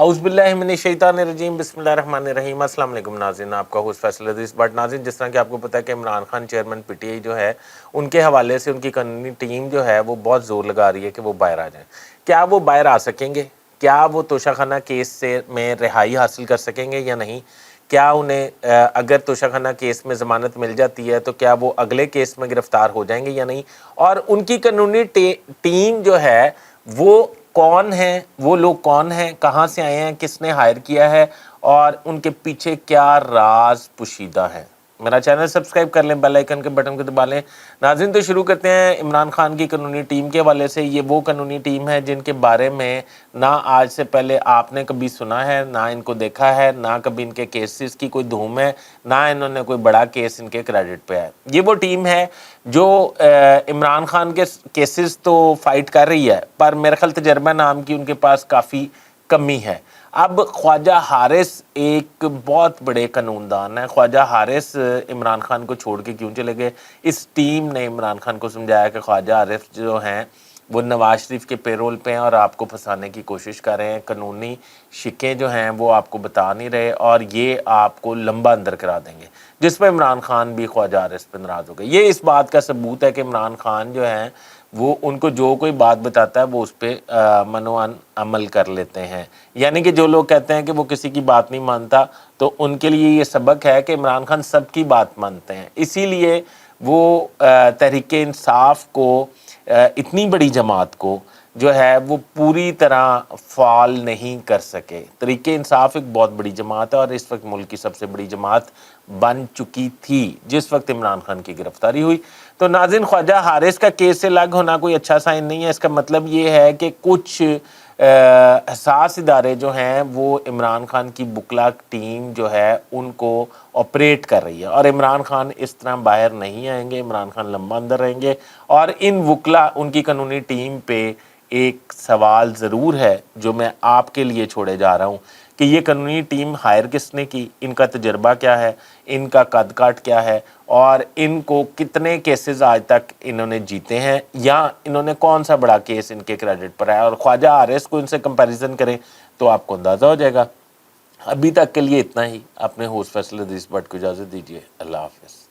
औज़ुबिल्लाहिमिनश्शैतानिर्रजीम बिस्मिल्लाहिर्रहमानिर्रहीम। अस्सलाम वालेकुम नाज़रीन, आपका होस्ट फैसल अज़ीज़ बट नाज़रीन, जिस तरह कि आपको पता है कि इमरान खान चेयरमैन पीटीआई जो है उनके हवाले से उनकी कानूनी टीम जो है वो बहुत ज़ोर लगा रही है कि वो बाहर आ जाएं। क्या वो बाहर आ सकेंगे? क्या वो तोशाखाना केस से में रिहाई हासिल कर सकेंगे या नहीं? क्या उन्हें अगर तोशाखाना केस में ज़मानत मिल जाती है तो क्या वो अगले केस में गिरफ्तार हो जाएंगे या नहीं? और उनकी कानूनी टीम जो है वो कौन है, वो लोग कौन हैं, कहाँ से आए हैं, किसने हायर किया है और उनके पीछे क्या राज पुशीदा है। मेरा चैनल सब्सक्राइब कर लें, बेल आइकन के बटन को दबा लें। नाज़रीन, तो शुरू करते हैं इमरान खान की कानूनी टीम के हवाले से। ये वो कानूनी टीम है जिनके बारे में ना आज से पहले आपने कभी सुना है, ना इनको देखा है, ना कभी इनके केसेस की कोई धूम है, ना इन्होंने कोई बड़ा केस इनके क्रेडिट पे है। ये वो टीम है जो इमरान खान के केसेस तो फाइट कर रही है, पर मेरे ख्याल तजर्बा नाम की उनके पास काफ़ी कमी है। अब ख्वाजा हारिस एक बहुत बड़े कानूनदान हैं। ख्वाजा हारिस इमरान खान को छोड़ के क्यों चले गए? इस टीम ने इमरान खान को समझाया कि ख्वाजा हारिस जो हैं वो नवाज शरीफ के पेरोल पे हैं और आपको फंसाने की कोशिश कर रहे हैं। कानूनी शिकें जो हैं वो आपको बता नहीं रहे और ये आपको लंबा अंदर करा देंगे, जिस पर इमरान खान भी ख्वाजा हारिस पर नाराज़ हो गए। ये इस बात का सबूत है कि इमरान खान जो हैं वो उनको जो कोई बात बताता है वो उस पर मनोअन अमल कर लेते हैं। यानी कि जो लोग कहते हैं कि वो किसी की बात नहीं मानता, तो उनके लिए ये सबक है कि इमरान खान सबकी बात मानते हैं। इसीलिए वो तहरीक इंसाफ को, इतनी बड़ी जमात को जो है वो पूरी तरह फाल नहीं कर सके। तहरीक इंसाफ एक बहुत बड़ी जमात है और इस वक्त मुल्क की सबसे बड़ी जमात बन चुकी थी जिस वक्त इमरान खान की गिरफ्तारी हुई। तो नाज़रीन, ख्वाजा हारिस का केस से अलग होना कोई अच्छा साइन नहीं है। इसका मतलब ये है कि कुछ हसास इदारे जो हैं वो इमरान खान की बुकला टीम जो है उनको ऑपरेट कर रही है और इमरान खान इस तरह बाहर नहीं आएंगे। इमरान खान लंबा अंदर रहेंगे और इन वकला उनकी कानूनी टीम पे एक सवाल ज़रूर है जो मैं आपके लिए छोड़े जा रहा हूँ कि ये कानूनी टीम हायर किसने की, इनका तजर्बा क्या है, इनका कद काट क्या है और इनको कितने केसेस आज तक इन्होंने जीते हैं या इन्होंने कौन सा बड़ा केस इनके क्रेडिट पर है। और ख्वाजा हारिस को इनसे कंपैरिजन करें तो आपको अंदाज़ा हो जाएगा। अभी तक के लिए इतना ही। अपने होस्ट फैसल अज़ीज़ बट को इजाज़त दीजिए। अल्लाह हाफ़िज़।